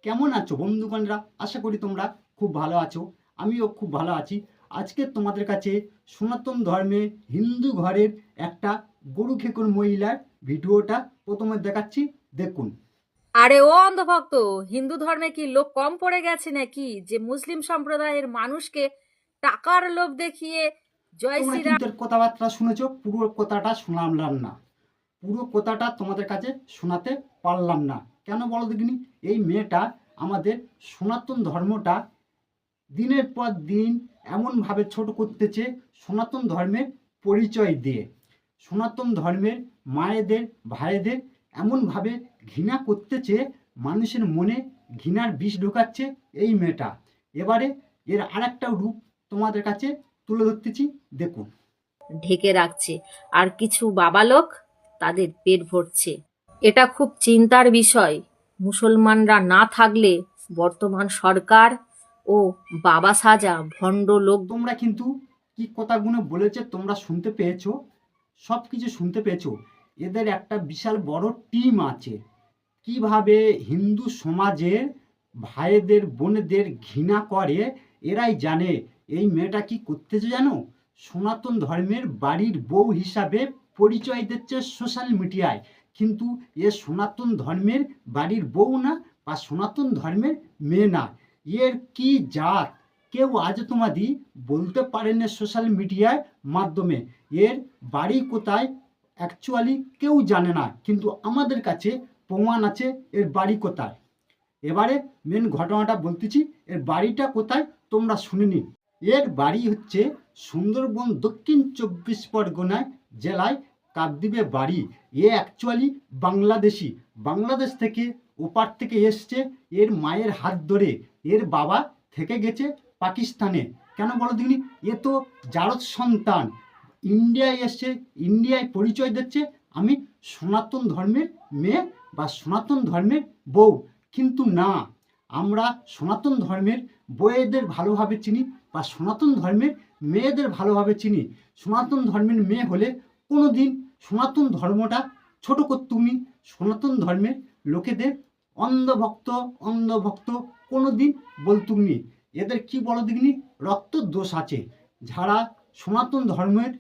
কেমন আছো বন্ধুগণরা? আশা করি তোমরা খুব ভালো আছো। আমিও খুব ভালো আছি। আজকে তোমাদের কাছে সনাতন ধর্মে হিন্দু ঘরের একটা গরু খেকোর মহিলার ভিডিওটা প্রথমে দেখাচ্ছি, দেখুন। আরে ও অন্ধভক্ত, হিন্দু ধর্মে কি লোক কম পড়ে গেছে নাকি যে মুসলিম সম্প্রদায়ের মানুষকে টাকার লোভ দেখিয়ে জয় তোমরা শ্রীরাম। কিন্তু এর কথাবার্তা শুনেছো, পুরো কথাটা শোনালাম না। পুরো কথাটা তোমাদের কাছে শোনাতে পারলাম না। কেন বলো দেখিনি? এই মেয়েটা আমাদের সনাতন ধর্মটা দিনের পর দিন এমনভাবে ছোট করতেছে, সনাতন ধর্মের পরিচয় দিয়ে। সনাতন ধর্মের মায়েদের, ভাইদের এমনভাবে ঘৃণা করতেছে, মানুষের মনে ঘৃণার বিষ ঢোকাচ্ছে এই মেয়েটা। এবারে এর আরেকটা রূপ তোমাদের কাছে তুলে ধরতেছি, দেখুন। ঢেকে রাখছে, আর কিছু বাবা লোক তাদের পেট ভরছে। এটা খুব চিন্তার বিষয়। মুসলমানরা না থাকলে বর্তমান সরকার ও বাবা সাজা ভণ্ড লোক। তোমরা কিন্তু কি কথাগুলো বলেছে তোমরা শুনতে পেয়েছো, সব কিছু শুনতে পেয়েছো। এদের একটা বিশাল বড় টিম আছে, কিভাবে হিন্দু সমাজের ভাইদের বোনেদের ঘৃণা করে এরাই জানে। এই মেয়েটা কি করতেছে জানো? সনাতন ধর্মের বাড়ির বউ হিসাবে পরিচয় দিচ্ছে সোশ্যাল মিডিয়ায়, কিন্তু এ সনাতন ধর্মের বাড়ির বউ না, বা সনাতন ধর্মের মেয়ে না। এর কি জাত কেউ আজ তোমাদি বলতে পারে না সোশ্যাল মিডিয়ার মাধ্যমে। এর বাড়ি কোথায় অ্যাকচুয়ালি কেউ জানে না, কিন্তু আমাদের কাছে প্রমাণ আছে এর বাড়ি কোথায়। এবারে মেন ঘটনাটা বলতেছি, এর বাড়িটা কোথায় তোমরা শুনে নিন। এর বাড়ি হচ্ছে সুন্দরবন, দক্ষিণ 24 পরগনায় জেলায় কাকদ্বীপে বাড়ি। এ অ্যাকচুয়ালি বাংলাদেশি, বাংলাদেশ থেকে ওপার থেকে এসছে। এর মায়ের হাত ধরে এর বাবা থেকে গেছে পাকিস্তানে। কেন বলো দেখিনি? এ তো জারজ সন্তান, ইন্ডিয়ায় এসছে, ইন্ডিয়ায় পরিচয় দিচ্ছে আমি সনাতন ধর্মের মেয়ে বা সনাতন ধর্মের বউ। কিন্তু না, আমরা সনাতন ধর্মের বউয়েদের ভালোভাবে চিনি বা সনাতন ধর্মের মেয়েদের ভালোভাবে চিনি। সনাতন ধর্মের মেয়ে হলে কোনো দিন সনাতন ধর্মটা ছোট করতুমনি, সনাতন ধর্মের লোকেদের অন্ধভক্ত অন্ধভক্ত কোনো দিন বলতুমনি। এদের কি বলো দেখিনি? রক্ত দোষ আছে। যারা সনাতন ধর্মের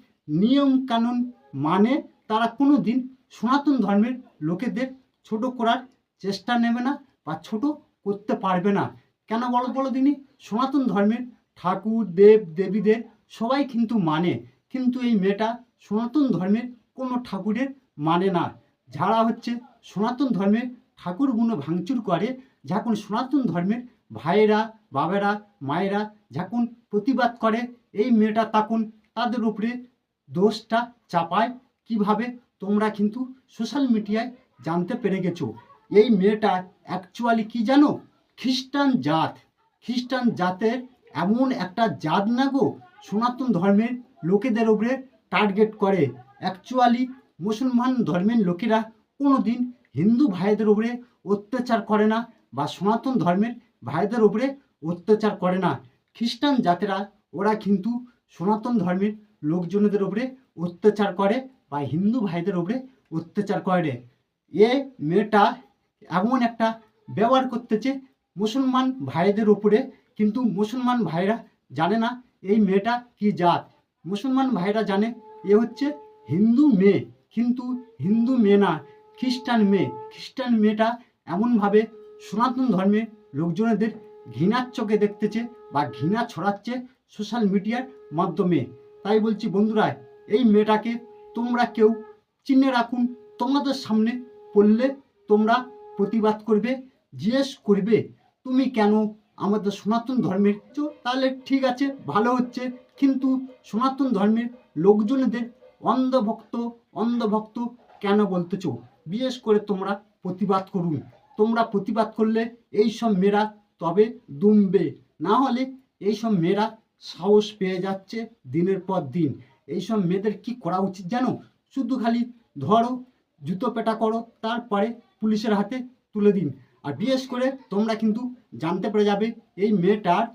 নিয়ম কানুন মানে, তারা কোনো দিন সনাতন ধর্মের লোকেদের ছোট করার চেষ্টা নেবে না বা ছোট করতে পারবে না। কেন বলো বলো দিনি? সনাতন ধর্মের ঠাকুর দেব দেবীদের সবাই কিন্তু মানে, কিন্তু এই মেয়েটা সনাতন ধর্মের কোনো ঠাকুরের মানে না। যারা হচ্ছে সনাতন ধর্মের ঠাকুরগুলো ভাঙচুর করে, যখন সনাতন ধর্মের ভাইয়েরা, বাবেরা, মায়েরা যখন প্রতিবাদ করে, এই মেয়েটা তখন তাদের উপরে দোষটা চাপায়। কিভাবে তোমরা কিন্তু সোশ্যাল মিডিয়ায় জানতে পেরে গেছো। এই মেয়েটা অ্যাকচুয়ালি কি জানো? খ্রিস্টান জাত। খ্রিস্টান জাতের এমন একটা জাত না গো, সনাতন ধর্মের লোকেদের উপরে টার্গেট করে। অ্যাকচুয়ালি মুসলমান ধর্মের লোকেরা কোনো দিন হিন্দু ভাইদের উপরে অত্যাচার করে না বা সনাতন ধর্মের ভাইদের উপরে অত্যাচার করে না। খ্রিস্টান জাতেরা ওরা কিন্তু সনাতন ধর্মের লোকজনদের উপরে অত্যাচার করে বা হিন্দু ভাইদের উপরে অত্যাচার করে। এ মেয়েটা এমন একটা ব্যবহার করতেছে মুসলমান ভাইদের উপরে, কিন্তু মুসলমান ভাইরা জানে না এই মেয়েটা কি জাত। মুসলমান ভাইরা জানে এ হচ্ছে হিন্দু মেয়ে, কিন্তু হিন্দু মেয়ে না, খ্রিস্টান মেয়ে। খ্রিস্টান মেয়েটা এমনভাবে সনাতন ধর্মের লোকজনেদের ঘৃণার চোখে দেখতেছে বা ঘৃণা ছড়াচ্ছে সোশ্যাল মিডিয়ার মাধ্যমে। তাই বলছি বন্ধুরা, এই মেয়েটাকে তোমরা কেউ চিনে রাখুন। তোমাদের সামনে পড়লে তোমরা প্রতিবাদ করবে, জিজ্ঞেস করবে তুমি কেন আমাদের সনাতন ধর্মের, তাহলে ঠিক আছে, ভালো হচ্ছে। কিন্তু সনাতন ধর্মের লোকজনদের অন্ধভক্ত অন্ধভক্ত কেন বলতেছ? বিশেষ করে তোমরা প্রতিবাদ করুন। তোমরা প্রতিবাদ করলে এই সব মেয়েরা তবে দমবে, না হলে এই সব মেয়েরা সাহস পেয়ে যাচ্ছে দিনের পর দিন। এইসব মেয়েদের কি করা উচিত জানো? শুধু খালি ধরো, জুতো পেটা করো, তারপরে পুলিশের হাতে তুলে দিন। আর বিশেষ করে তোমরা কিন্তু জানতে পেরে যাবে এই মেয়েটার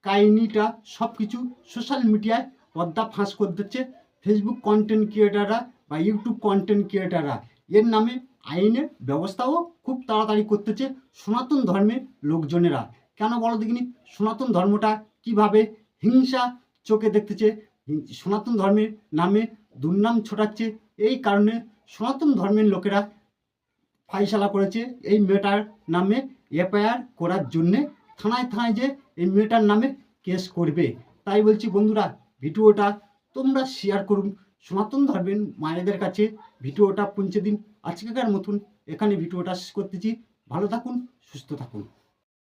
কাহিনিটা সব কিছু সোশ্যাল মিডিয়ায় পর্দা ফাঁস করে দিচ্ছে ফেসবুক কন্টেন্ট ক্রিয়েটাররা বা ইউটিউব কন্টেন্ট ক্রিয়েটাররা। এর নামে আইনের ব্যবস্থাও খুব তাড়াতাড়ি করতেছে সনাতন ধর্মের লোকজনেরা। কেন বলো দেখিনি? সনাতন ধর্মটা কিভাবে হিংসা চোখে দেখতেছে, সনাতন ধর্মের নামে দুর্নাম ছড়াচ্ছে। এই কারণে সনাতন ধর্মের লোকেরা ফাইসালা করেছে এই মেয়েটার নামে এফআইআর করার জন্যে, থানায় থানায় যে এই মেয়েটার নামে কেস করবে। তাই বলছি বন্ধুরা, ভিডিওটা তোমরা শেয়ার করুন, সনাতন ধর্মের মায়েদের কাছে ভিডিওটা পৌঁছে দিন। আজকেকার মতন এখানে ভিডিওটা শেষ করতেছি। ভালো থাকুন, সুস্থ থাকুন।